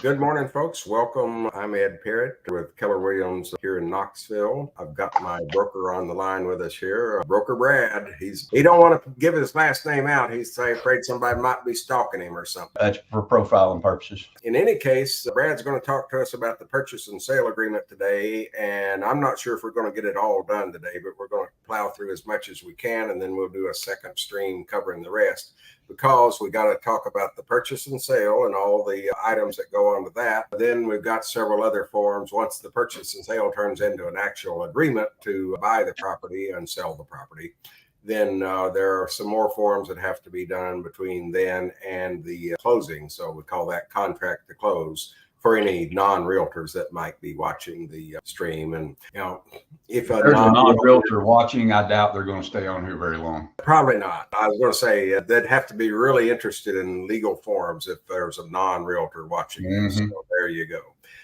Good morning, folks. Welcome. I'm Ed Parrott with Keller Williams here in Knoxville. I've got my broker on the line with us here, Broker Brad. He don't want to give his last name out. He's afraid somebody might be stalking him or something. That's for profiling purposes. In any case, Brad's going to talk to us about the purchase and sale agreement today, and I'm not sure if we're going to get it all done today, but we're going to plow through as much as we can, and then we'll do a second stream covering the rest, because we got to talk about the purchase and sale and all the items that go on with that. Then we've got several other forms once the purchase and sale turns into an actual agreement to buy the property and sell the property. Then there are some more forms that have to be done between then and the closing. So we call that contract to close for any non-realtors that might be watching the stream. And, if there's a non-realtor watching, I doubt they're going to stay on here very long. Probably not. I was going to say they'd have to be really interested in legal forms if there's a non-realtor watching. So there you go.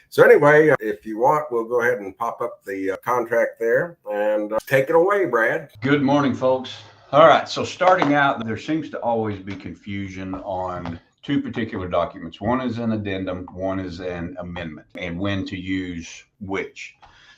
So anyway, if you want, we'll go ahead and pop up the contract there and take it away, Brad. Good morning, folks. All right. So starting out, there seems to always be confusion on two particular documents. One is an addendum, one is an amendment, and when to use which.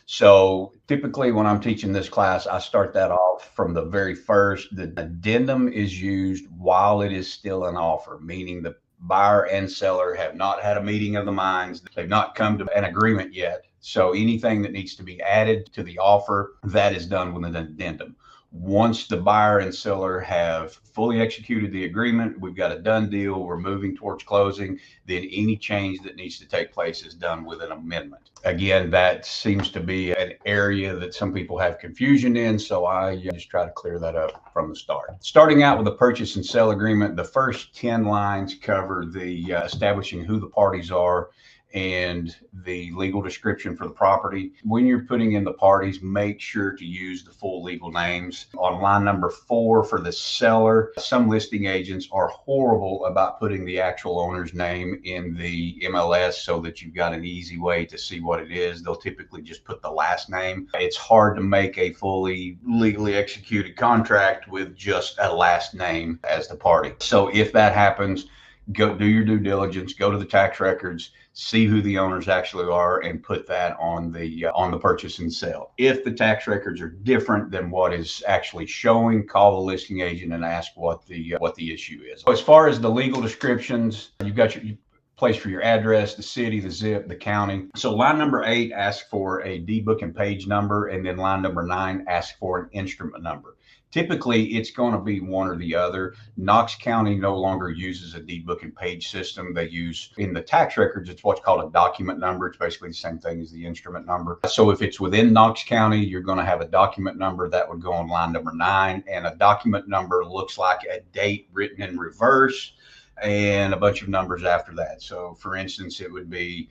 So typically when I'm teaching this class, I start that off from the very first. The addendum is used while it is still an offer, meaning the buyer and seller have not had a meeting of the minds. They've not come to an agreement yet. So anything that needs to be added to the offer, that is done with an addendum. Once the buyer and seller have fully executed the agreement, we've got a done deal, we're moving towards closing, then any change that needs to take place is done with an amendment. Again, that seems to be an area that some people have confusion in, so I just try to clear that up from the start. Starting out with the purchase and sale agreement, the first 10 lines cover the establishing who the parties are and the legal description for the property. When you're putting in the parties, make sure to use the full legal names. On line number 4 for the seller, some listing agents are horrible about putting the actual owner's name in the MLS so that you've got an easy way to see what it is. They'll typically just put the last name. It's hard to make a fully legally executed contract with just a last name as the party. So if that happens, go do your due diligence, go to the tax records, see who the owners actually are, and put that on the purchase and sale. If the tax records are different than what is actually showing, call the listing agent and ask what the issue is. As far as the legal descriptions, you've got your place for your address, the city, the zip, the county. So line number 8 asks for a deed book and page number, and then line number 9 asks for an instrument number. Typically, it's going to be one or the other. Knox County no longer uses a deed book and page system. They use, in the tax records, it's what's called a document number. It's basically the same thing as the instrument number. So if it's within Knox County, you're going to have a document number that would go on line number 9. And a document number looks like a date written in reverse and a bunch of numbers after that. So for instance, it would be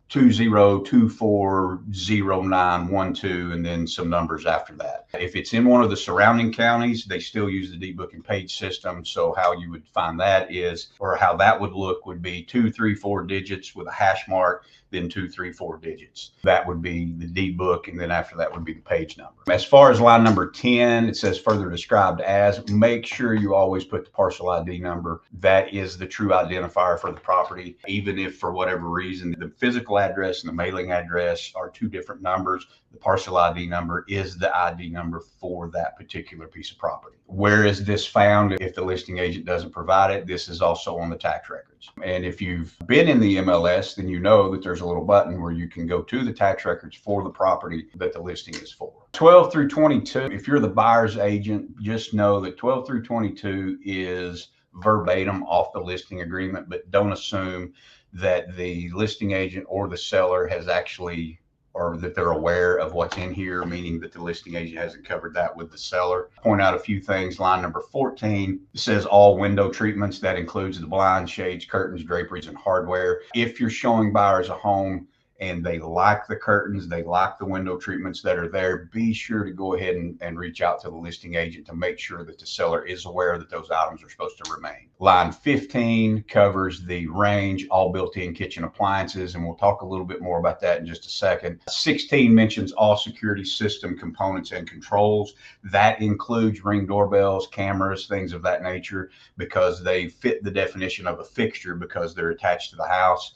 20240912 and then some numbers after that. If it's in one of the surrounding counties, they still use the deed book and page system. So how you would find that is, or how that would look, would be 2, 3, 4 digits with a hash mark, then 2, 3, 4 digits. That would be the deed book, and then after that would be the page number. As far as line number 10, it says further described as. Make sure you always put the parcel ID number. That is the true identifier for the property. Even if for whatever reason the physical address and the mailing address are 2 different numbers, the parcel ID number is the ID number for that particular piece of property. Where is this found? If the listing agent doesn't provide it, this is also on the tax records. And if you've been in the MLS, then you know that there's a little button where you can go to the tax records for the property that the listing is for. 12 through 22, if you're the buyer's agent, just know that 12 through 22 is verbatim off the listing agreement, but don't assume that the listing agent or the seller has actually, or that they're aware of what's in here, meaning that the listing agent hasn't covered that with the seller. Point out a few things. Line number 14 says all window treatments. That includes the blinds, shades, curtains, draperies, and hardware. If you're showing buyers a home and they like the curtains, they like the window treatments that are there, be sure to go ahead and reach out to the listing agent to make sure that the seller is aware that those items are supposed to remain. Line 15 covers the range, all built-in kitchen appliances, and we'll talk a little bit more about that in just a second. 16 mentions all security system components and controls. That includes Ring doorbells, cameras, things of that nature, because they fit the definition of a fixture because they're attached to the house.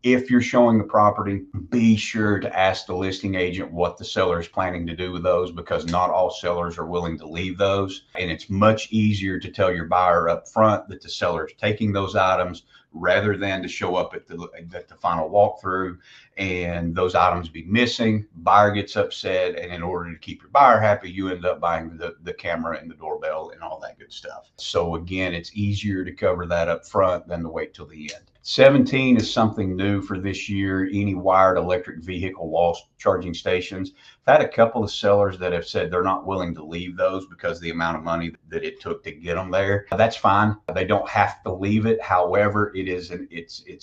If you're showing the property, be sure to ask the listing agent what the seller is planning to do with those, because not all sellers are willing to leave those. And it's much easier to tell your buyer up front that the seller is taking those items rather than to show up at the final walkthrough and those items be missing. Buyer gets upset, and in order to keep your buyer happy, you end up buying the camera and the doorbell and all that good stuff. So again, it's easier to cover that up front than to wait till the end. 17 is something new for this year. Any wired electric vehicle wall charging stations. I've had a couple of sellers that have said they're not willing to leave those because of the amount of money that it took to get them there. That's fine. They don't have to leave it. However, it's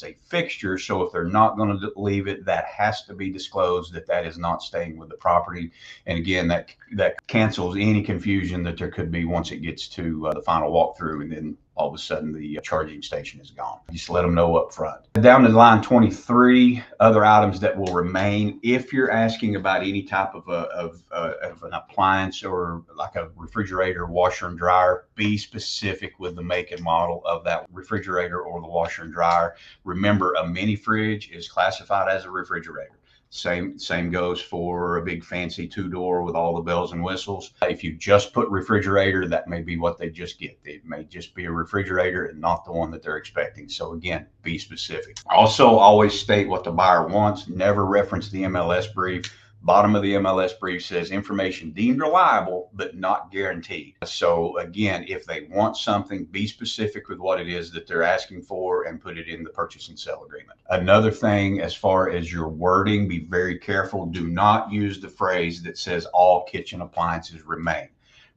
a fixture. So if they're not going to leave it, that has to be disclosed that is not staying with the property. And again, that cancels any confusion that there could be once it gets to the final walkthrough, and then all of a sudden the charging station is gone. Just let them know up front. Down to line 23, other items that will remain. If you're asking about any type of an appliance or like a refrigerator, washer and dryer, be specific with the make and model of that refrigerator or the washer and dryer. Remember, a mini fridge is classified as a refrigerator. Same goes for a big fancy 2-door with all the bells and whistles. If you just put refrigerator, that may be what they just get. It may just be a refrigerator and not the one that they're expecting. So again, be specific. Also, always state what the buyer wants. Never reference the MLS brief. Bottom of the MLS brief says information deemed reliable, but not guaranteed. So again, if they want something, be specific with what it is that they're asking for and put it in the purchase and sale agreement. Another thing, as far as your wording, be very careful. Do not use the phrase that says all kitchen appliances remain.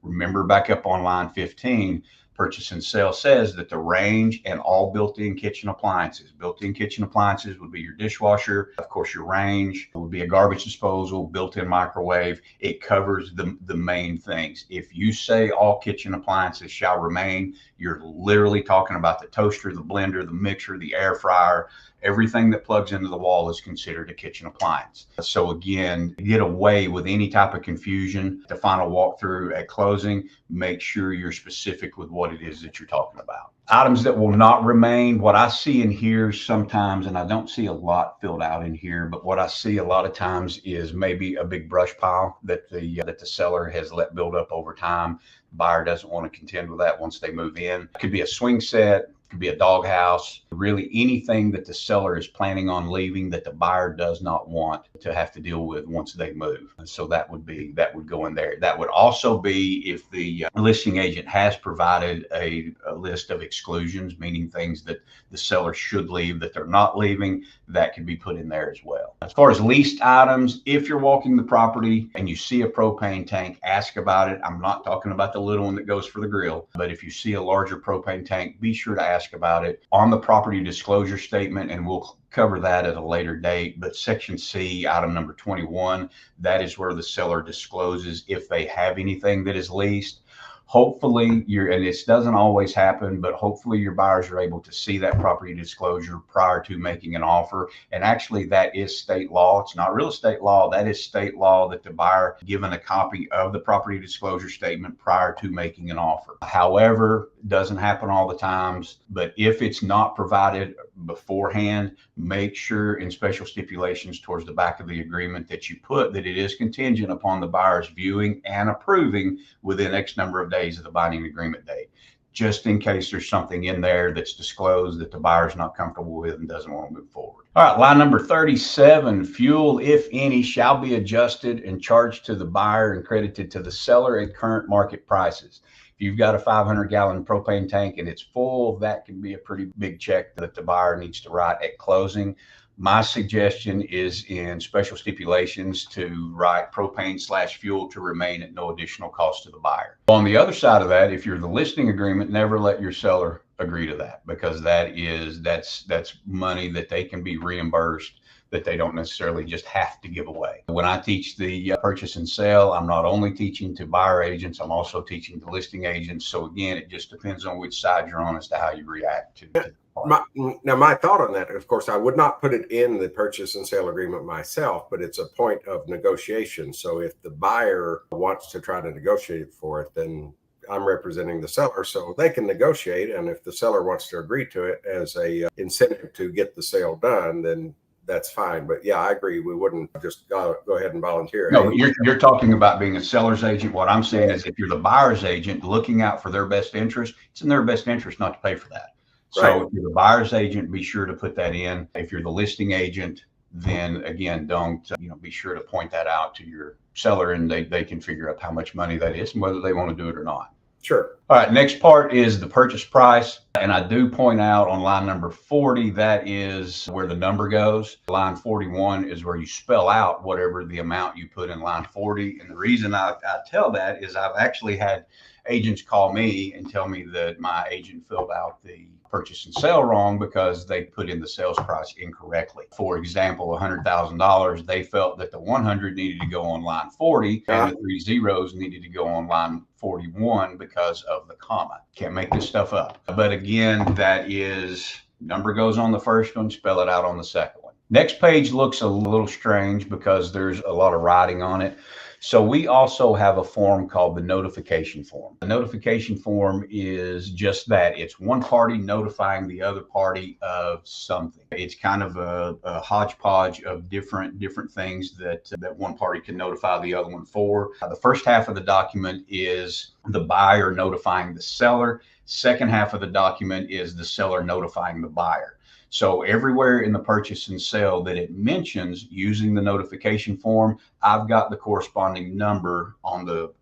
Remember, back up on line 15, purchase and sale says that the range and all built-in kitchen appliances. Built-in kitchen appliances would be your dishwasher. Of course, your range would be a garbage disposal, built-in microwave. It covers the main things. If you say all kitchen appliances shall remain, you're literally talking about the toaster, the blender, the mixer, the air fryer. Everything that plugs into the wall is considered a kitchen appliance. So again, get away with any type of confusion. The final walkthrough at closing, make sure you're specific with what it is that you're talking about. Items that will not remain, what I see in here sometimes, and I don't see a lot filled out in here, but what I see a lot of times is maybe a big brush pile that the seller has let build up over time. The buyer doesn't want to contend with that once they move in. It could be a swing set. Could be a doghouse, really anything that the seller is planning on leaving that the buyer does not want to have to deal with once they move. And so that would go in there. That would also be if the listing agent has provided a list of exclusions, meaning things that the seller should leave that they're not leaving, that could be put in there as well. As far as leased items, if you're walking the property and you see a propane tank, ask about it. I'm not talking about the little one that goes for the grill, but if you see a larger propane tank, be sure to ask about it on the property disclosure statement, and we'll cover that at a later date. But section C, item number 21, that is where the seller discloses if they have anything that is leased. Hopefully and this doesn't always happen, but hopefully your buyers are able to see that property disclosure prior to making an offer. And actually that is state law. It's not real estate law. That is state law, that the buyer given a copy of the property disclosure statement prior to making an offer. However, it doesn't happen all the times, but if it's not provided beforehand, make sure in special stipulations towards the back of the agreement that you put that it is contingent upon the buyer's viewing and approving within X number of days of the binding agreement date, just in case there's something in there that's disclosed that the buyer's not comfortable with and doesn't want to move forward. All right, line number 37, fuel, if any, shall be adjusted and charged to the buyer and credited to the seller at current market prices. If you've got a 500-gallon propane tank and it's full, that can be a pretty big check that the buyer needs to write at closing. My suggestion is in special stipulations to write propane/fuel to remain at no additional cost to the buyer. On the other side of that, if you're the listing agreement, never let your seller agree to that, because that's money that they can be reimbursed that they don't necessarily just have to give away. When I teach the purchase and sale, I'm not only teaching to buyer agents, I'm also teaching to listing agents. So again, it just depends on which side you're on as to how you react to my thought on that, of course, I would not put it in the purchase and sale agreement myself, but it's a point of negotiation. So if the buyer wants to try to negotiate for it, then I'm representing the seller, so they can negotiate. And if the seller wants to agree to it as a incentive to get the sale done, then that's fine. But yeah, I agree. We wouldn't just go ahead and volunteer. No, you're talking about being a seller's agent. What I'm saying is if you're the buyer's agent looking out for their best interest, it's in their best interest not to pay for that. So Right. if you're the buyer's agent, be sure to put that in. If you're the listing agent, then again, don't, be sure to point that out to your seller, and they can figure out how much money that is and whether they want to do it or not. Sure. All right, next part is the purchase price. And I do point out on line number 40, that is where the number goes. Line 41 is where you spell out whatever the amount you put in line 40. And the reason I tell that is I've actually had agents call me and tell me that my agent filled out the purchase and sale wrong because they put in the sales price incorrectly. For example, $100,000, they felt that the 100 needed to go on line 40 and the 3 zeros needed to go on line 41 because of the comma. Can't make this stuff up. But again, that is number goes on the first one, spell it out on the second one. Next page looks a little strange because there's a lot of writing on it. So we also have a form called the notification form. The notification form is just that. It's one party notifying the other party of something. It's kind of a hodgepodge of different things that one party can notify the other one for. The first half of the document is the buyer notifying the seller. Second half of the document is the seller notifying the buyer. So everywhere in the purchase and sale that it mentions using the notification form, I've got the corresponding number on the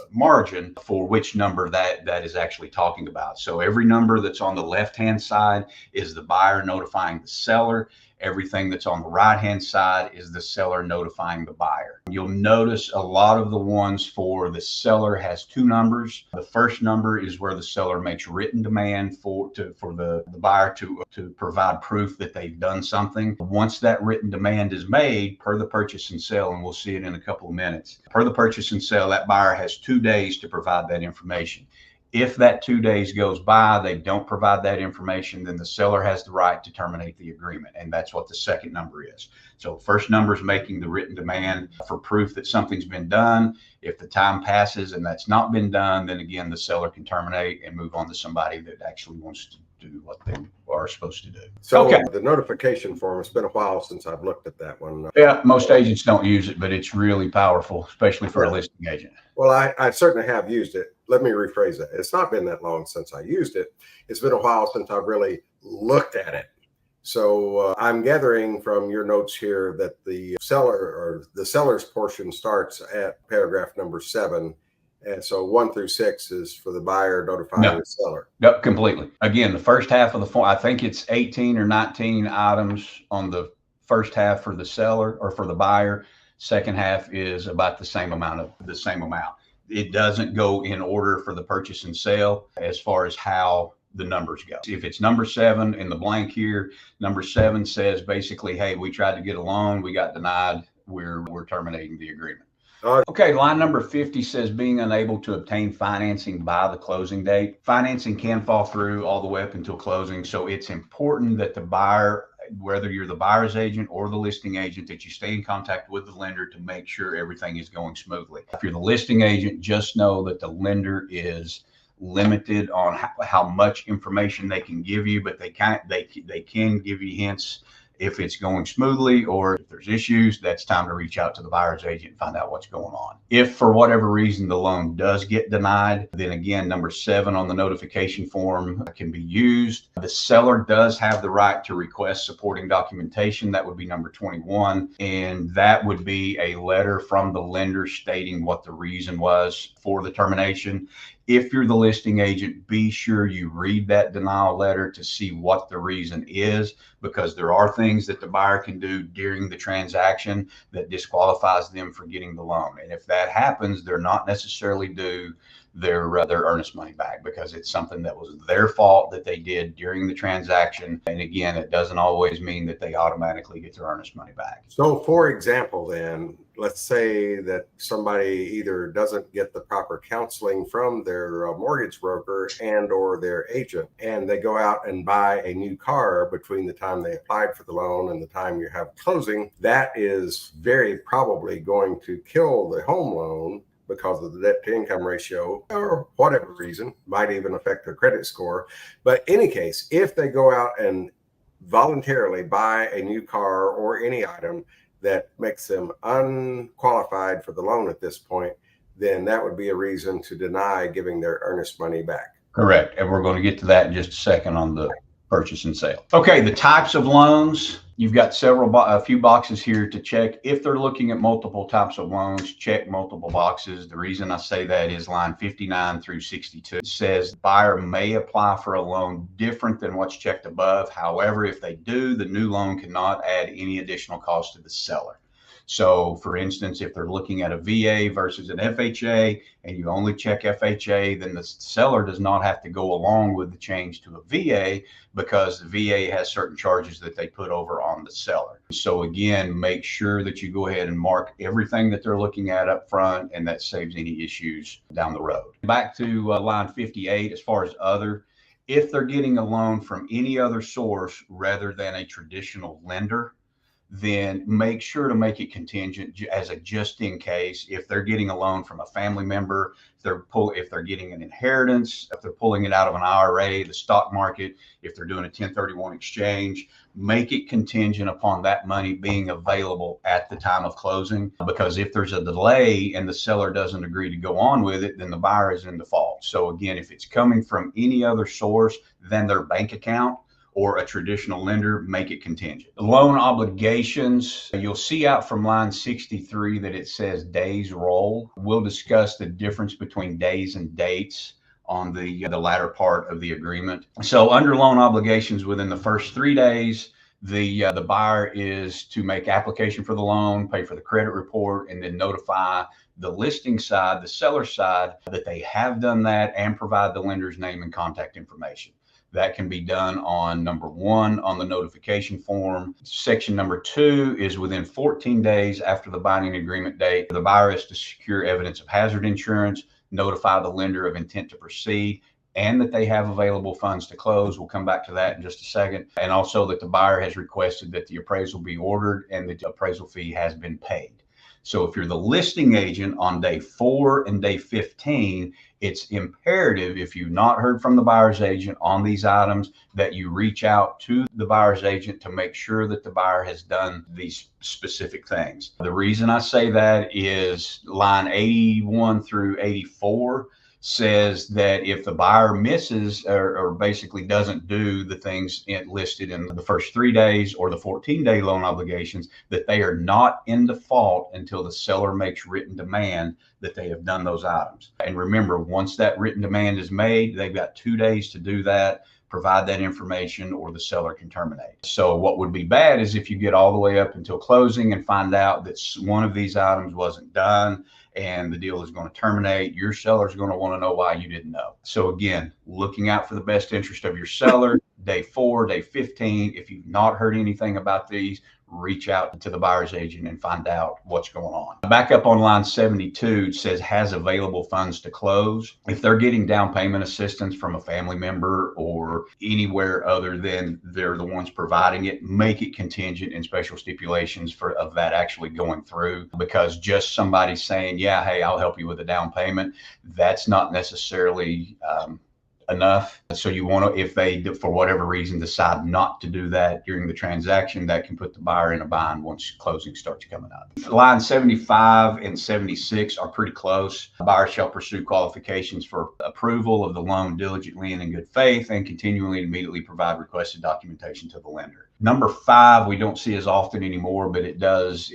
margin for which number that is actually talking about. So every number that's on the left-hand side is the buyer notifying the seller. Everything that's on the right-hand side is the seller notifying the buyer. You'll notice a lot of the ones for the seller has two numbers. The first number is where the seller makes written demand for the buyer to provide proof that they've done something. Once that written demand is made per the purchase and sale, and we'll see it in a couple of minutes, per the purchase and sale, that buyer has 2 days to provide that information. If that 2 days goes by, they don't provide that information, then the seller has the right to terminate the agreement. And that's what the second number is. So first number is making the written demand for proof that something's been done. If the time passes and that's not been done, then again, the seller can terminate and move on to somebody that actually wants to do what they are supposed to do. So okay. The notification form, it's been a while since I've looked at that one. Yeah, most agents don't use it, but it's really powerful, especially for a listing agent. Well, I certainly have used it. Let me rephrase that. It's not been that long since I used it. It's been a while since I've really looked at it. So I'm gathering from your notes here that the seller's portion starts at paragraph number 7. And so 1 through 6 is for the buyer notifying the seller. Yep, completely. Again, the first half of the form, I think it's 18 or 19 items on the first half for the seller or for the buyer. Second half is about the same amount. It doesn't go in order for the purchase and sale as far as how the numbers go. If it's number 7 in the blank here, number 7 says basically, hey, we tried to get a loan, we got denied, we're terminating the agreement. Okay, line number 50 says being unable to obtain financing by the closing date. Financing can fall through all the way up until closing. So it's important that the buyer, whether you're the buyer's agent or the listing agent, that you stay in contact with the lender to make sure everything is going smoothly. If you're the listing agent, just know that the lender is limited on how much information they can give you, but they can give you hints if it's going smoothly, or if there's issues, that's time to reach out to the buyer's agent and find out what's going on. If for whatever reason the loan does get denied, then again, number 7 on the notification form can be used. The seller does have the right to request supporting documentation. That would be number 21. And that would be a letter from the lender stating what the reason was for the termination. If you're the listing agent, be sure you read that denial letter to see what the reason is, because there are things that the buyer can do during the transaction that disqualifies them for getting the loan. And if that happens, they're not necessarily due their earnest money back, because it's something that was their fault that they did during the transaction. And again, it doesn't always mean that they automatically get their earnest money back. So for example, then let's say that somebody either doesn't get the proper counseling from their mortgage broker and or their agent, and they go out and buy a new car between the time they applied for the loan and the time you have closing. That is very probably going to kill the home loan, because of the debt to income ratio or whatever reason, might even affect their credit score. But in any case, if they go out and voluntarily buy a new car or any item that makes them unqualified for the loan at this point, then that would be a reason to deny giving their earnest money back. Correct. And we're going to get to that in just a second on the purchase and sale. Okay, the types of loans. You've got a few boxes here to check. If they're looking at multiple types of loans, check multiple boxes. The reason I say that is line 59 through 62. It says the buyer may apply for a loan different than what's checked above. However, if they do, the new loan cannot add any additional cost to the seller. So for instance, if they're looking at a VA versus an FHA and you only check FHA, then the seller does not have to go along with the change to a VA because the VA has certain charges that they put over on the seller. So again, make sure that you go ahead and mark everything that they're looking at up front, and that saves any issues down the road. Back to line 58, as far as other, if they're getting a loan from any other source rather than a traditional lender, then make sure to make it contingent as a just in case. If they're getting a loan from a family member, if they're getting an inheritance, if they're pulling it out of an IRA, the stock market, if they're doing a 1031 exchange, make it contingent upon that money being available at the time of closing. Because if there's a delay and the seller doesn't agree to go on with it, then the buyer is in default. So again, if it's coming from any other source than their bank account or a traditional lender, make it contingent. Loan obligations, you'll see out from line 63 that it says days roll. We'll discuss the difference between days and dates on the latter part of the agreement. So under loan obligations, within the first 3 days, the buyer is to make application for the loan, pay for the credit report, and then notify the listing side, the seller side, that they have done that and provide the lender's name and contact information. That can be done on number 1 on the notification form. Section number 2 is within 14 days after the binding agreement date. The buyer is to secure evidence of hazard insurance, notify the lender of intent to proceed, and that they have available funds to close. We'll come back to that in just a second. And also that the buyer has requested that the appraisal be ordered and the appraisal fee has been paid. So if you're the listing agent on day 4 and day 15, it's imperative, if you've not heard from the buyer's agent on these items, that you reach out to the buyer's agent to make sure that the buyer has done these specific things. The reason I say that is line 81 through 84 says that if the buyer misses or basically doesn't do the things listed in the first 3 days or the 14-day loan obligations, that they are not in default until the seller makes written demand that they have done those items. And remember, once that written demand is made, they've got 2 days to do that, provide that information, or the seller can terminate. So what would be bad is if you get all the way up until closing and find out that one of these items wasn't done and the deal is going to terminate, your seller's going to want to know why you didn't know. So again, looking out for the best interest of your seller, day 4, day 15, if you've not heard anything about these, reach out to the buyer's agent and find out what's going on. Back up on line 72, it says has available funds to close. If they're getting down payment assistance from a family member or anywhere other than they're the ones providing it, make it contingent in special stipulations of that actually going through. Because just somebody saying, yeah, hey, I'll help you with a down payment, that's not necessarily enough. So you want to, if they, for whatever reason, decide not to do that during the transaction, that can put the buyer in a bind once closing starts coming up. Line 75 and 76 are pretty close. The buyer shall pursue qualifications for approval of the loan diligently and in good faith, and continually and immediately provide requested documentation to the lender. Number 5, we don't see as often anymore, but it does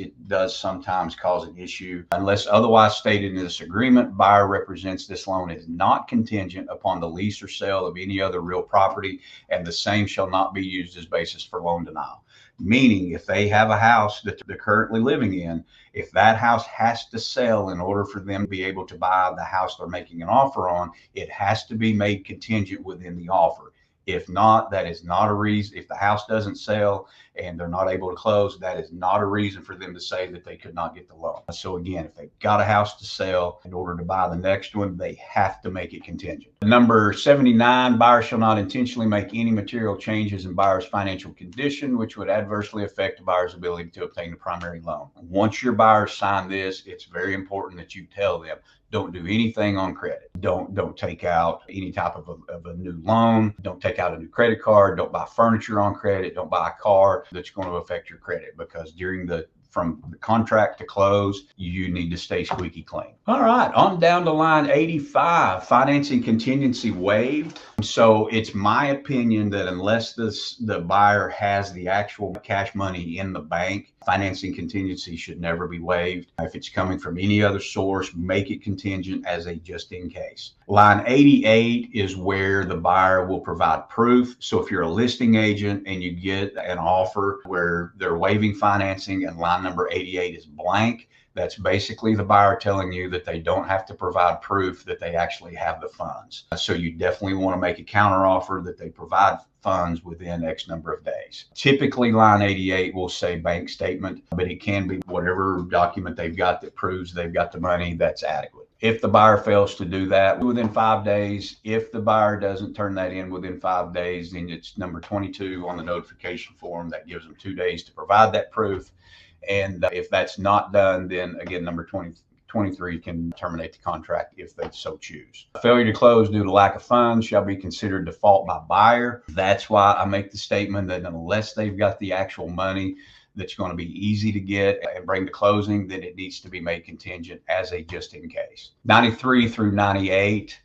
sometimes cause an issue. Unless otherwise stated in this agreement, buyer represents this loan is not contingent upon the lease or sale of any other real property, and the same shall not be used as basis for loan denial. Meaning, if they have a house that they're currently living in, if that house has to sell in order for them to be able to buy the house they're making an offer on, it has to be made contingent within the offer. If not, that is not a reason. If the house doesn't sell and they're not able to close, that is not a reason for them to say that they could not get the loan. So again, if they've got a house to sell, in order to buy the next one, they have to make it contingent. Number 79, buyer shall not intentionally make any material changes in buyer's financial condition, which would adversely affect the buyer's ability to obtain the primary loan. Once your buyers sign this, it's very important that you tell them, Don't do anything on credit. Don't take out any type of a new loan. Don't take out a new credit card. Don't buy furniture on credit. Don't buy a car that's going to affect your credit, because from the contract to close, you need to stay squeaky clean. All right, on down to line 85, financing contingency waived. So it's my opinion that unless the buyer has the actual cash money in the bank, financing contingency should never be waived. If it's coming from any other source, make it contingent as a just in case. Line 88 is where the buyer will provide proof. So if you're a listing agent and you get an offer where they're waiving financing and line number 88 is blank, that's basically the buyer telling you that they don't have to provide proof that they actually have the funds. So you definitely want to make a counteroffer that they provide funds within X number of days. Typically, line 88 will say bank statement, but it can be whatever document they've got that proves they've got the money. That's adequate. If the buyer fails to do that within 5 days, if the buyer doesn't turn that in within 5 days, then it's number 22 on the notification form. That gives them 2 days to provide that proof. And if that's not done, then again, number 23 can terminate the contract if they so choose. Failure to close due to lack of funds shall be considered default by buyer. That's why I make the statement that unless they've got the actual money that's going to be easy to get and bring to closing, then it needs to be made contingent as a just in case. 93 through 98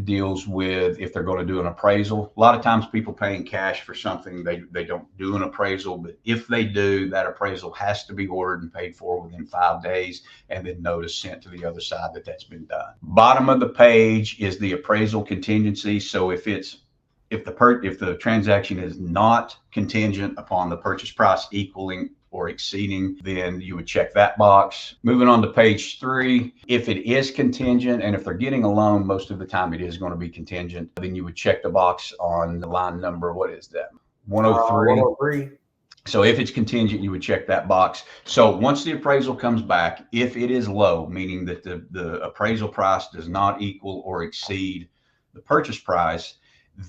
deals with if they're going to do an appraisal. A lot of times people paying cash for something, they don't do an appraisal, but if they do, that appraisal has to be ordered and paid for within 5 days, and then notice sent to the other side that that's been done. Bottom of the page is the appraisal contingency. So if the transaction is not contingent upon the purchase price equaling or exceeding, then you would check that box. Moving on to page 3, if it is contingent, and if they're getting a loan, most of the time it is going to be contingent, then you would check the box on the line number, what is that? 103. 103. So if it's contingent, you would check that box. So once the appraisal comes back, if it is low, meaning that the appraisal price does not equal or exceed the purchase price,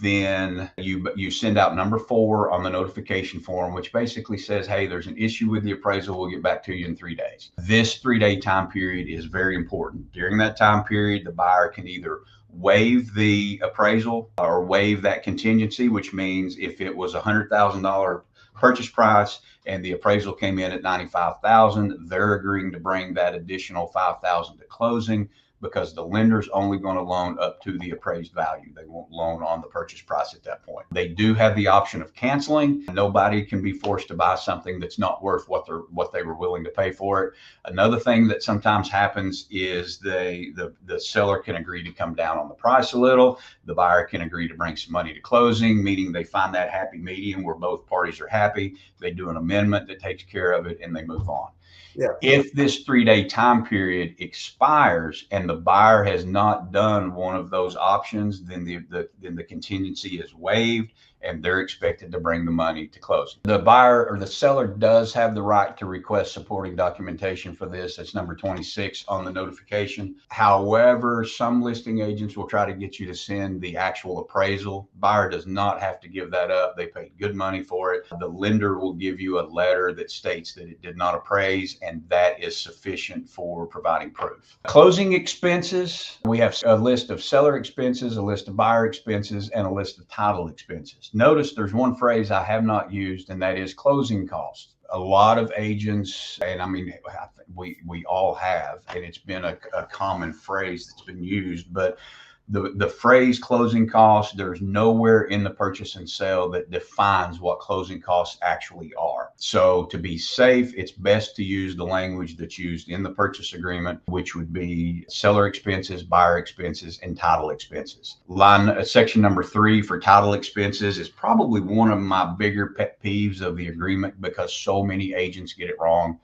then you send out number 4 on the notification form, which basically says, hey, there's an issue with the appraisal. We'll get back to you in 3 days. This 3-day time period is very important. During that time period, the buyer can either waive the appraisal or waive that contingency, which means if it was $100,000 purchase price and the appraisal came in at $95,000, they're agreeing to bring that additional $5,000 to closing, because the lender's only going to loan up to the appraised value. They won't loan on the purchase price at that point. They do have the option of canceling. Nobody can be forced to buy something that's not worth what they were willing to pay for it. Another thing that sometimes happens is the seller can agree to come down on the price a little. The buyer can agree to bring some money to closing, meaning they find that happy medium where both parties are happy. They do an amendment that takes care of it and they move on. Yeah. If this 3-day time period expires and the buyer has not done one of those options, then the contingency is waived and they're expected to bring the money to closing. The buyer or the seller does have the right to request supporting documentation for this. That's number 26 on the notification. However, some listing agents will try to get you to send the actual appraisal. Buyer does not have to give that up. They paid good money for it. The lender will give you a letter that states that it did not appraise, and that is sufficient for providing proof. Closing expenses, we have a list of seller expenses, a list of buyer expenses, and a list of title expenses. Notice there's one phrase I have not used, and that is closing costs. A lot of agents, and I mean, we all have, and it's been a common phrase that's been used, but the phrase closing costs, there's nowhere in the purchase and sale that defines what closing costs actually are. So to be safe, it's best to use the language that's used in the purchase agreement, which would be seller expenses, buyer expenses, and title expenses. Section number 3 for title expenses is probably one of my bigger pet peeves of the agreement because so many agents get it wrong.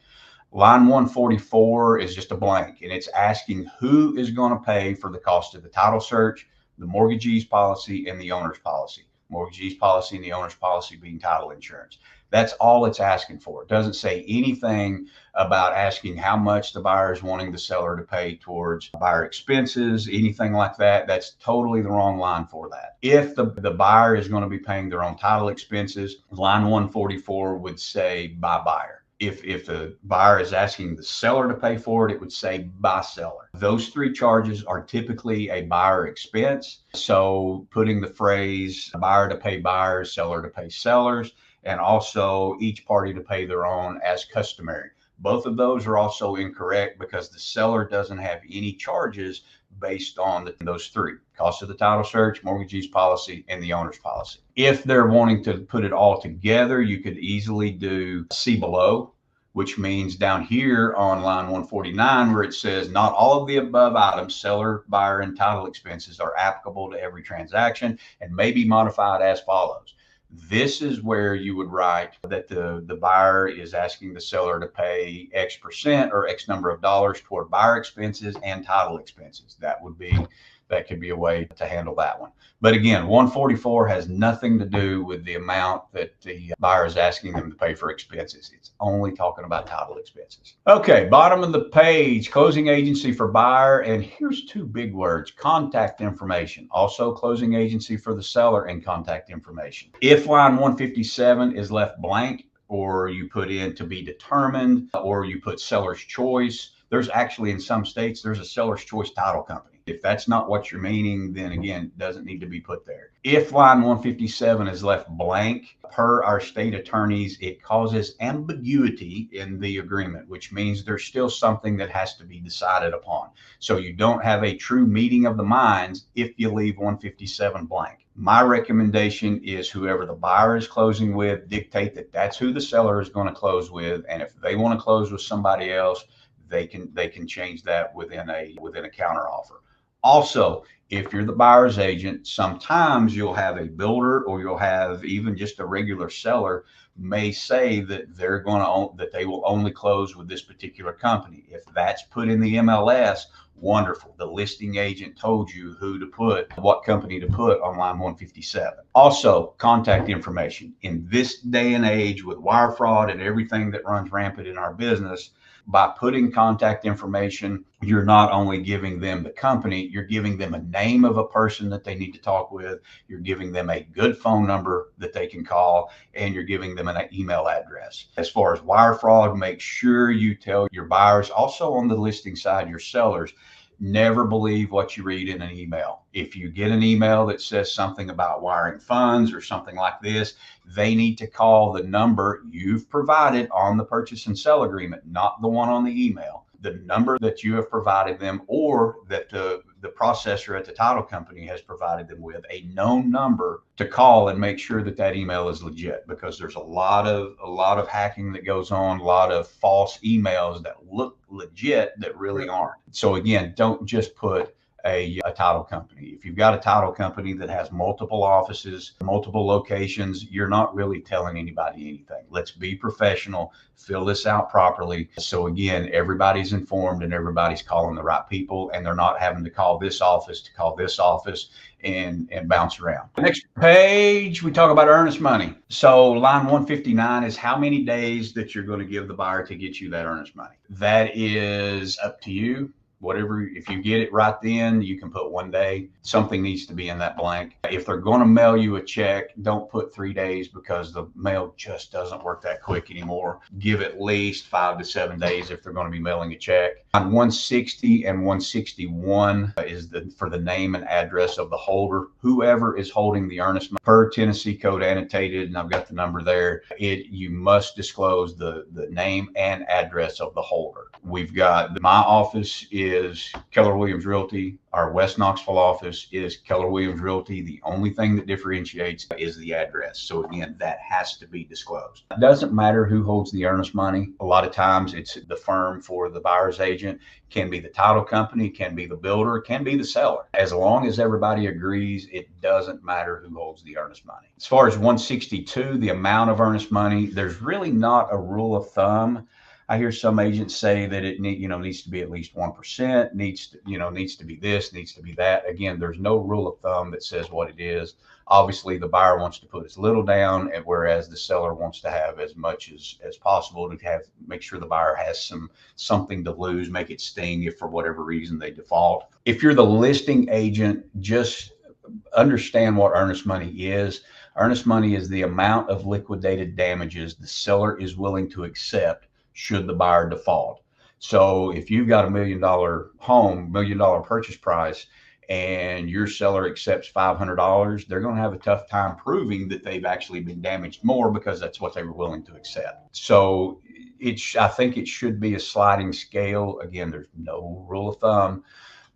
Line 144 is just a blank, and it's asking who is going to pay for the cost of the title search, the mortgagee's policy, and the owner's policy. Mortgagee's policy and the owner's policy being title insurance. That's all it's asking for. It doesn't say anything about asking how much the buyer is wanting the seller to pay towards buyer expenses, anything like that. That's totally the wrong line for that. If the buyer is going to be paying their own title expenses, line 144 would say by buyer. If the buyer is asking the seller to pay for it, it would say by seller. Those three charges are typically a buyer expense. So putting the phrase buyer to pay buyers, seller to pay sellers, and also each party to pay their own as customary. Both of those are also incorrect because the seller doesn't have any charges based on those three: cost of the title search, mortgagee's policy, and the owner's policy. If they're wanting to put it all together, you could easily do see below, which means down here on line 149, where it says not all of the above items, seller, buyer, and title expenses, are applicable to every transaction and may be modified as follows. This is where you would write that the buyer is asking the seller to pay X percent or X number of dollars toward buyer expenses and title expenses. That could be a way to handle that one. But again, 144 has nothing to do with the amount that the buyer is asking them to pay for expenses. It's only talking about title expenses. Okay, bottom of the page, closing agency for buyer. And here's two big words: contact information. Also closing agency for the seller and contact information. If line 157 is left blank, or you put in to be determined, or you put seller's choice, there's actually, in some states, there's a seller's choice title company. If that's not what you're meaning, then again, it doesn't need to be put there. If line 157 is left blank, per our state attorneys, it causes ambiguity in the agreement, which means there's still something that has to be decided upon. So you don't have a true meeting of the minds if you leave 157 blank. My recommendation is whoever the buyer is closing with, dictate that that's who the seller is going to close with. And if they want to close with somebody else, they can change that within a counter offer. Also, if you're the buyer's agent, sometimes you'll have a builder, or you'll have even just a regular seller may say that they will only close with this particular company. If that's put in the MLS, wonderful. The listing agent told you what company to put on line 157. Also, contact information. In this day and age with wire fraud and everything that runs rampant in our business, by putting contact information, you're not only giving them the company, you're giving them a name of a person that they need to talk with, you're giving them a good phone number that they can call, and you're giving them an email address. As far as wire fraud, make sure you tell your buyers, also on the listing side, your sellers, never believe what you read in an email. If you get an email that says something about wiring funds or something like this, they need to call the number you've provided on the purchase and sale agreement, not the one on the email. The number that you have provided them, or that the processor at the title company has provided them with, a known number to call, and make sure that that email is legit, because there's a lot of hacking that goes on, a lot of false emails that look legit that really aren't. So again, don't just put a title company. If you've got a title company that has multiple offices, multiple locations, you're not really telling anybody anything. Let's be professional, fill this out properly. So again, everybody's informed and everybody's calling the right people, and they're not having to call this office to call this office and bounce around. Next page, we talk about earnest money. So line 159 is how many days that you're going to give the buyer to get you that earnest money. That is up to you. Whatever, if you get it right then, you can put 1 day. Something needs to be in that blank. If they're going to mail you a check, don't put 3 days, because the mail just doesn't work that quick anymore. Give at least 5 to 7 days if they're going to be mailing a check. On 160 and 161 is for the name and address of the holder, whoever is holding the earnest money. Per Tennessee code annotated, and I've got the number there, you must disclose the name and address of the holder. We've got my office is Keller Williams Realty. Our West Knoxville office is Keller Williams Realty. The only thing that differentiates is the address. So again, that has to be disclosed. It doesn't matter who holds the earnest money. A lot of times it's the firm for the buyer's agent, can be the title company, can be the builder, can be the seller. As long as everybody agrees, it doesn't matter who holds the earnest money. As far as 162, the amount of earnest money, there's really not a rule of thumb. I hear some agents say that it needs to be at least 1%, needs to be this, needs to be that. Again, there's no rule of thumb that says what it is. Obviously, the buyer wants to put as little down, and whereas the seller wants to have as much as possible to make sure the buyer has something to lose, make it sting if for whatever reason they default. If you're the listing agent, just understand what earnest money is. Earnest money is the amount of liquidated damages the seller is willing to accept should the buyer default. So if you've got $1 million home, $1 million purchase price, and your seller accepts $500, they're going to have a tough time proving that they've actually been damaged more, because that's what they were willing to accept. So I think it should be a sliding scale. Again, there's no rule of thumb,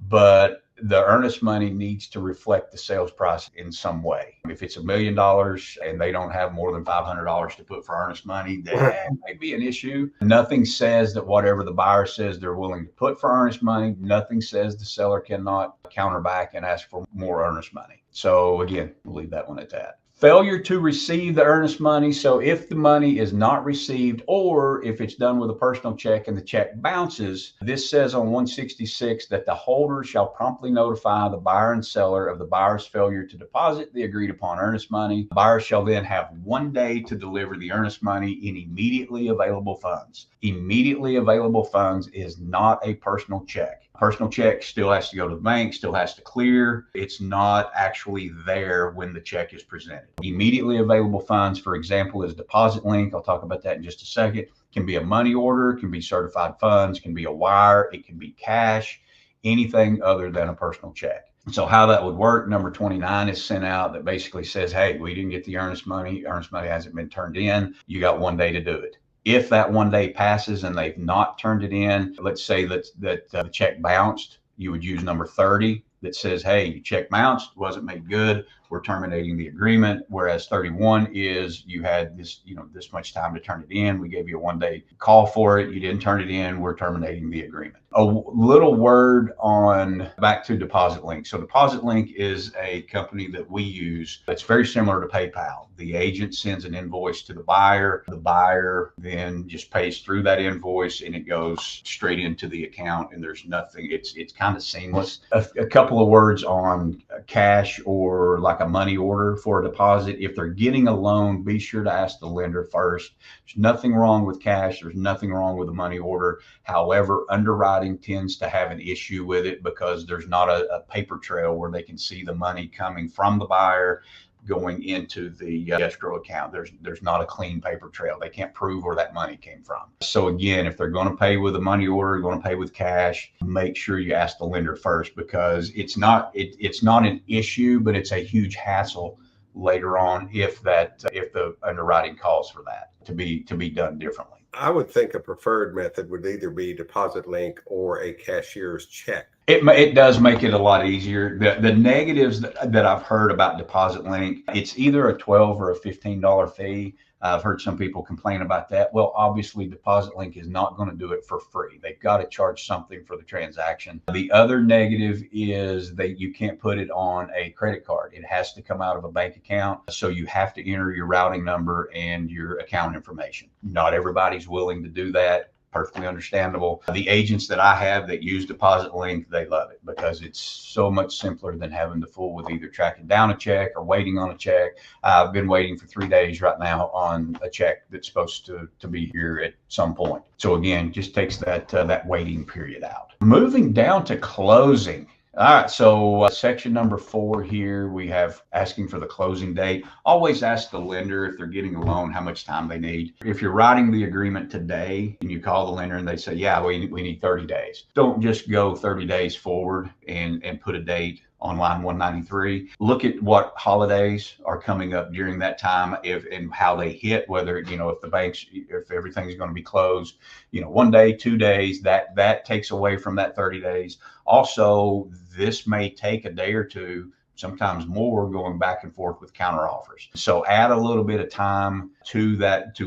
but the earnest money needs to reflect the sales price in some way. If it's $1 million and they don't have more than $500 to put for earnest money, that may be an issue. Nothing says that whatever the buyer says they're willing to put for earnest money, nothing says the seller cannot counter back and ask for more earnest money. So again, we'll leave that one at that. Failure to receive the earnest money. So if the money is not received, or if it's done with a personal check and the check bounces, this says on 166 that the holder shall promptly notify the buyer and seller of the buyer's failure to deposit the agreed upon earnest money. The buyer shall then have 1 day to deliver the earnest money in immediately available funds. Immediately available funds is not a personal check. Personal check still has to go to the bank, still has to clear. It's not actually there when the check is presented. Immediately available funds, for example, is deposit link. I'll talk about that in just a second. Can be a money order, can be certified funds, can be a wire, it can be cash, anything other than a personal check. So how that would work, number 29 is sent out that basically says, hey, we didn't get the earnest money hasn't been turned in. You got 1 day to do it. If that 1 day passes and they've not turned it in, let's say that the check bounced, you would use number 30 that says, hey, your check bounced, wasn't made good, we're terminating the agreement. Whereas 31 is you had this, this much time to turn it in. We gave you a 1 day call for it. You didn't turn it in. We're terminating the agreement. A little word on back to Deposit Link. So Deposit Link is a company that we use that's very similar to PayPal. The agent sends an invoice to the buyer. The buyer then just pays through that invoice and it goes straight into the account, and there's nothing. It's kind of seamless. A couple of words on cash or like a money order for a deposit. If they're getting a loan, be sure to ask the lender first. There's nothing wrong with cash. There's nothing wrong with a money order. However, underwriting tends to have an issue with it because there's not a paper trail where they can see the money coming from the buyer going into the escrow account. There's not a clean paper trail. They can't prove where that money came from. So again, if they're going to pay with a money order, going to pay with cash, make sure you ask the lender first, because it's not an issue, but it's a huge hassle later on if the underwriting calls for that to be done differently. I would think a preferred method would either be deposit link or a cashier's check. It does make it a lot easier. The negatives that I've heard about deposit link, it's either a $12 or a $15 fee. I've heard some people complain about that. Well, obviously deposit link is not going to do it for free. They've got to charge something for the transaction. The other negative is that you can't put it on a credit card. It has to come out of a bank account. So you have to enter your routing number and your account information. Not everybody's willing to do that. Perfectly understandable. The agents that I have that use Deposit Link, they love it because it's so much simpler than having to fool with either tracking down a check or waiting on a check. I've been waiting for 3 days right now on a check that's supposed to be here at some point. So again, just takes that waiting period out. Moving down to closing. All right, so section number 4 here, we have asking for the closing date. Always ask the lender if they're getting a loan, how much time they need. If you're writing the agreement today and you call the lender and they say, yeah, we need 30 days. Don't just go 30 days forward and put a date on line 193. Look at what holidays are coming up during that time, and how they hit, whether, if everything's going to be closed, 1 day, 2 days, that takes away from that 30 days. Also, this may take a day or two, sometimes more, going back and forth with counter offers. So add a little bit of time to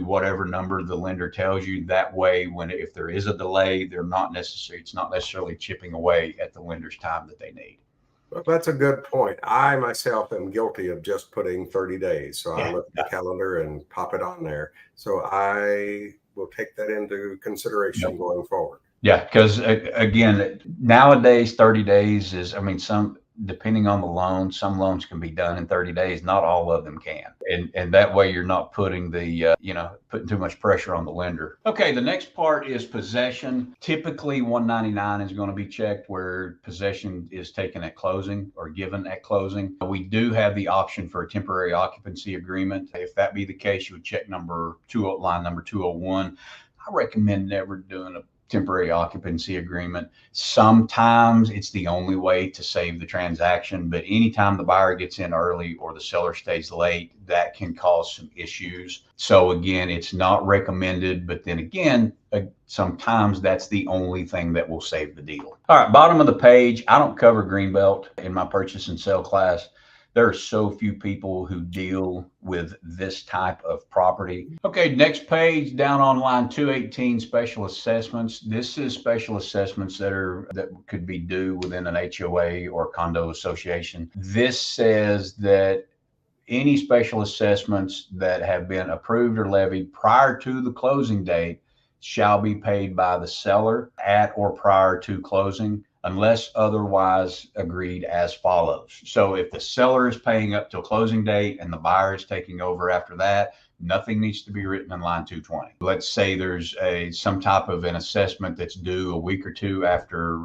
whatever number the lender tells you. That way, if there is a delay, it's not necessarily chipping away at the lender's time that they need. Well, that's a good point. I myself am guilty of just putting 30 days. So I look at the calendar and pop it on there. So I will take that into consideration going forward. Yeah, because again, nowadays 30 days is, depending on the loan, some loans can be done in 30 days. Not all of them can. And that way you're not putting putting too much pressure on the lender. Okay, the next part is possession. Typically 199 is going to be checked where possession is taken at closing or given at closing. We do have the option for a temporary occupancy agreement. If that be the case, you would check line number 201. I recommend never doing a temporary occupancy agreement. Sometimes it's the only way to save the transaction, but anytime the buyer gets in early or the seller stays late, that can cause some issues. So again, it's not recommended, but then again, sometimes that's the only thing that will save the deal. All right, bottom of the page, I don't cover Greenbelt in my purchase and sale class. There are so few people who deal with this type of property. Okay, next page down on line 218, special assessments. This is special assessments that could be due within an HOA or condo association. This says that any special assessments that have been approved or levied prior to the closing date shall be paid by the seller at or prior to closing, unless otherwise agreed as follows. So if the seller is paying up till closing date and the buyer is taking over after that, nothing needs to be written in line 220. Let's say there's some type of an assessment that's due a week or two after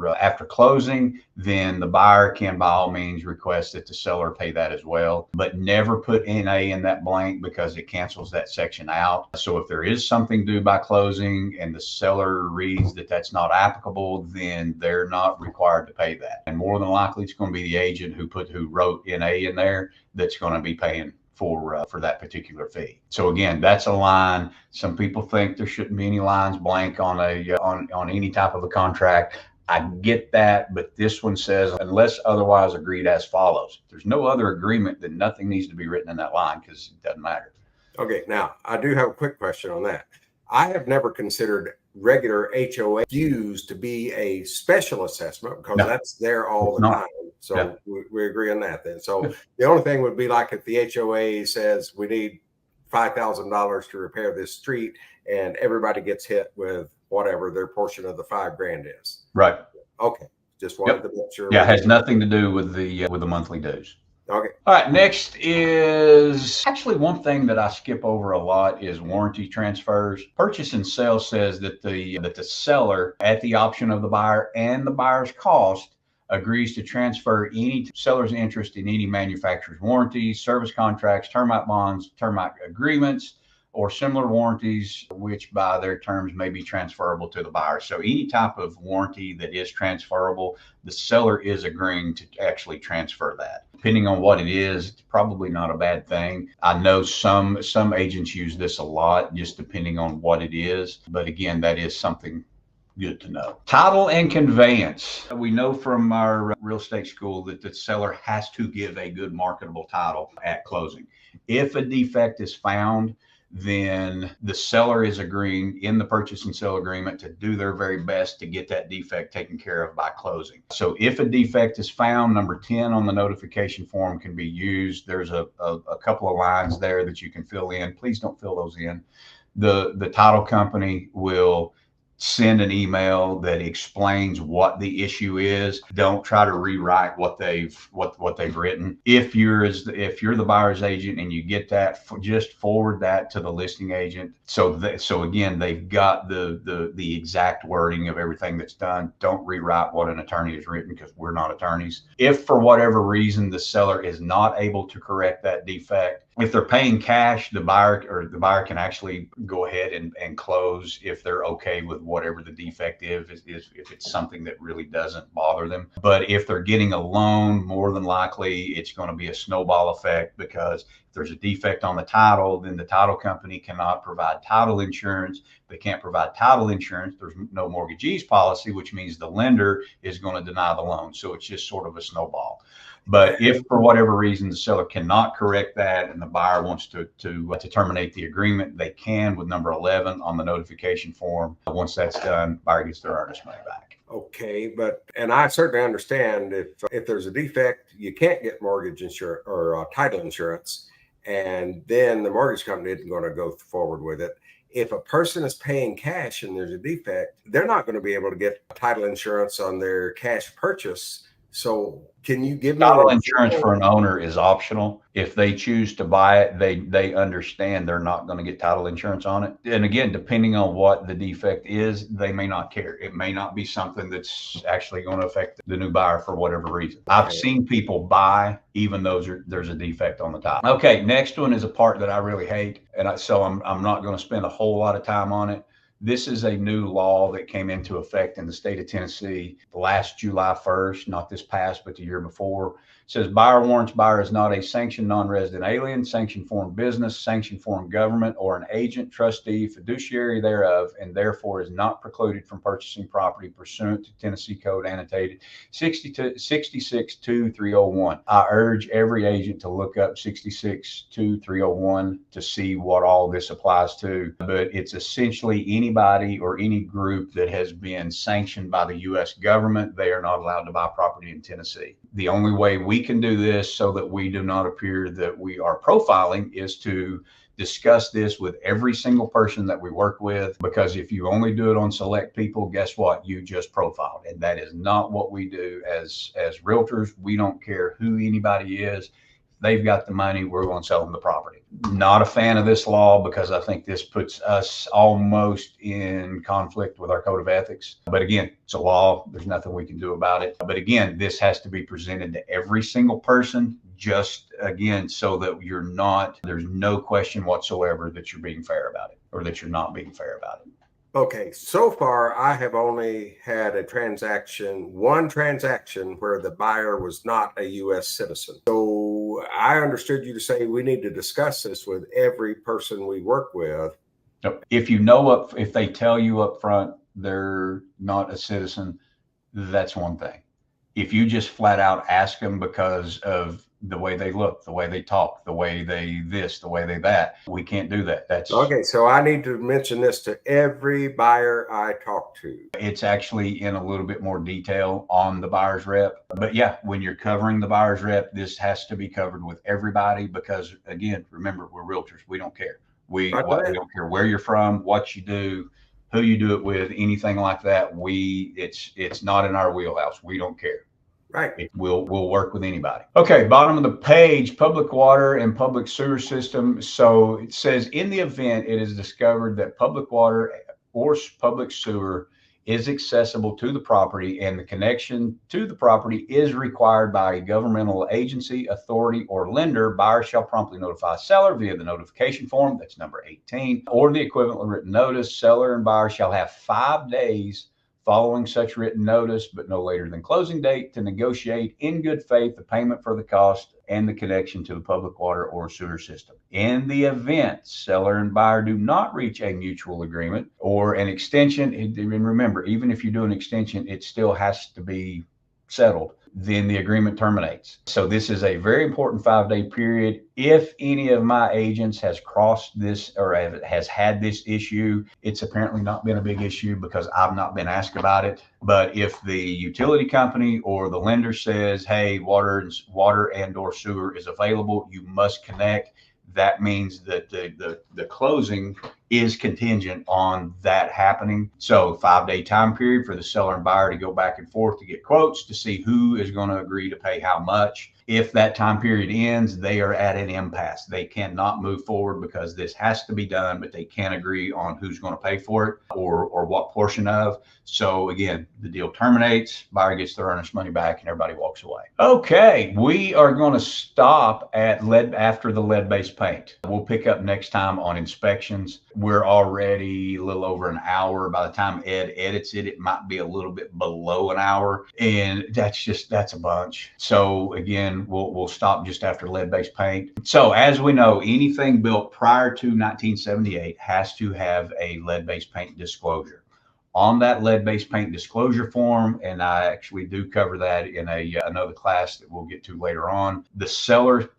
closing, then the buyer can by all means request that the seller pay that as well, but never put NA in that blank because it cancels that section out. So if there is something due by closing and the seller reads that that's not applicable, then they're not required to pay that. And more than likely, it's going to be the agent who wrote NA in there that's going to be paying for that particular fee. So again, that's a line. Some people think there shouldn't be any lines blank on on any type of a contract. I get that, but this one says unless otherwise agreed as follows. If there's no other agreement, then nothing needs to be written in that line because it doesn't matter. Okay, now I do have a quick question on that. I have never considered regular HOA dues to be a special assessment because that's there all the time. So we agree on that then. So the only thing would be like if the HOA says we need $5,000 to repair this street and everybody gets hit with whatever their portion of the $5,000 is. Right. Okay. Just wanted to make sure. Yeah, it has nothing to do with the monthly dues. Okay. All right. Next is actually one thing that I skip over a lot is warranty transfers. Purchase and sale says that the seller, at the option of the buyer and the buyer's cost, agrees to transfer any seller's interest in any manufacturer's warranties, service contracts, termite bonds, termite agreements, or similar warranties, which by their terms may be transferable to the buyer. So any type of warranty that is transferable, the seller is agreeing to actually transfer that. Depending on what it is, it's probably not a bad thing. I know some agents use this a lot, just depending on what it is. But again, that is something good to know. Title and conveyance. We know from our real estate school that the seller has to give a good marketable title at closing. If a defect is found, then the seller is agreeing in the purchase and sale agreement to do their very best to get that defect taken care of by closing. So if a defect is found, number 10 on the notification form can be used. There's a couple of lines there that you can fill in. Please don't fill those in. The title company will send an email that explains what the issue is. Don't try to rewrite what they've written. If you're the buyer's agent and you get that, just forward that to the listing agent. So again, they've got the exact wording of everything that's done. Don't rewrite what an attorney has written because we're not attorneys. If for whatever reason the seller is not able to correct that defect, if they're paying cash, the buyer can actually go ahead and close if they're okay with whatever the defect is if it's something that really doesn't bother them. But if they're getting a loan, more than likely it's going to be a snowball effect, because if there's a defect on the title, then the title company cannot provide title insurance. They can't provide title insurance. There's no mortgagee's policy, which means the lender is going to deny the loan. So it's just sort of a snowball. But if for whatever reason the seller cannot correct that and the buyer wants to terminate the agreement, they can with number 11 on the notification form. Once that's done, buyer gets their earnest money back. Okay, and I certainly understand if there's a defect, you can't get mortgage insurance or title insurance, and then the mortgage company isn't going to go forward with it. If a person is paying cash and there's a defect, they're not going to be able to get title insurance on their cash purchase. So can you give me title insurance for an owner is optional. If they choose to buy it, they understand they're not going to get title insurance on it. And again, depending on what the defect is, they may not care. It may not be something that's actually going to affect the new buyer for whatever reason. I've seen people buy even though there's a defect on the title. Okay, next one is a part that I really hate, and so I'm not going to spend a whole lot of time on it. This is a new law that came into effect in the state of Tennessee last July 1st, not this past, but the year before. It says buyer warrants buyer is not a sanctioned non-resident alien, sanctioned foreign business, sanctioned foreign government, or an agent, trustee, fiduciary thereof, and therefore is not precluded from purchasing property pursuant to Tennessee Code annotated 66-2301. I urge every agent to look up 66-2301 to see what all this applies to, but it's essentially anybody or any group that has been sanctioned by the U.S. government. They are not allowed to buy property in Tennessee. The only way we can do this so that we do not appear that we are profiling is to discuss this with every single person that we work with, because if you only do it on select people, guess what? You just profiled, and that is not what we do as realtors. We don't care who anybody is. They've got the money, we're going to sell them the property. Not a fan of this law because I think this puts us almost in conflict with our code of ethics. But again, it's a law. There's nothing we can do about it. But again, this has to be presented to every single person, just again, so that there's no question whatsoever that you're being fair about it or that you're not being fair about it. Okay, so far I have only had one transaction where the buyer was not a U.S. citizen. So I understood you to say we need to discuss this with every person we work with. If they tell you up front they're not a citizen, that's one thing. If you just flat out ask them because of the way they look, the way they talk, the way they this, the way they that, we can't do that. That's okay. So I need to mention this to every buyer I talk to. It's actually in a little bit more detail on the buyer's rep. But yeah, when you're covering the buyer's rep, this has to be covered with everybody because, again, remember, we're realtors. We don't care. We don't care where you're from, what you do, who you do it with, anything like that. It's not in our wheelhouse. We don't care. Right. We'll work with anybody. Okay, bottom of the page, public water and public sewer system. So it says in the event it is discovered that public water or public sewer is accessible to the property and the connection to the property is required by a governmental agency, authority, or lender, buyer shall promptly notify seller via the notification form, that's number 18, or the equivalent written notice. Seller and buyer shall have 5 days following such written notice, but no later than closing date, to negotiate in good faith the payment for the cost and the connection to the public water or sewer system. In the event seller and buyer do not reach a mutual agreement or an extension, and remember, even if you do an extension, it still has to be settled, then the agreement terminates. So this is a very important 5-day period. If any of my agents has crossed this or has had this issue, it's apparently not been a big issue because I've not been asked about it. But if the utility company or the lender says, hey, water and or sewer is available, you must connect, that means that the closing is contingent on that happening. So 5-day time period for the seller and buyer to go back and forth to get quotes to see who is going to agree to pay how much. If that time period ends, they are at an impasse. They cannot move forward because this has to be done, but they can't agree on who's going to pay for it or what portion of. So again, the deal terminates, buyer gets their earnest money back, and everybody walks away. Okay, we are going to stop at after the lead-based paint. We'll pick up next time on inspections. We're already a little over an hour. By the time Ed edits it, it might be a little bit below an hour, and that's a bunch. So again, we'll stop just after lead-based paint. So as we know, anything built prior to 1978 has to have a lead-based paint disclosure. On that lead-based paint disclosure form, and I actually do cover that in another class that we'll get to later on, the seller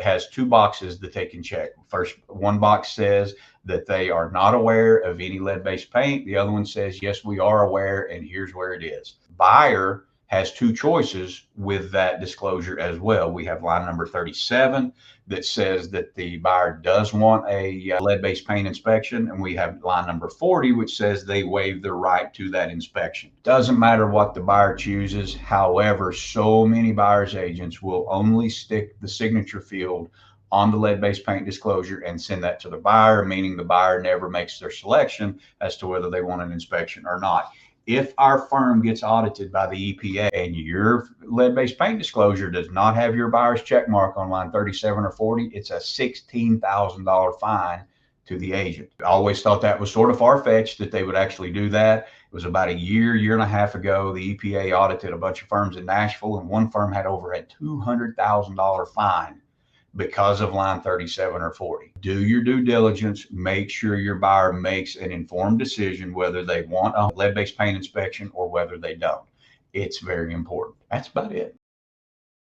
has 2 boxes that they can check. First, one box says that they are not aware of any lead-based paint. The other one says, yes, we are aware, and here's where it is. Buyer has 2 choices with that disclosure as well. We have line number 37 that says that the buyer does want a lead-based paint inspection, and we have line number 40, which says they waive their right to that inspection. Doesn't matter what the buyer chooses. However, so many buyer's agents will only stick the signature field on the lead-based paint disclosure and send that to the buyer, meaning the buyer never makes their selection as to whether they want an inspection or not. If our firm gets audited by the EPA and your lead-based paint disclosure does not have your buyer's check mark on line 37 or 40, it's a $16,000 fine to the agent. I always thought that was sort of far-fetched that they would actually do that. It was about a year and a half ago, the EPA audited a bunch of firms in Nashville, and one firm had over a $200,000 fine because of line 37 or 40. Do your due diligence. Make sure your buyer makes an informed decision whether they want a lead-based paint inspection or whether they don't. It's very important. That's about it.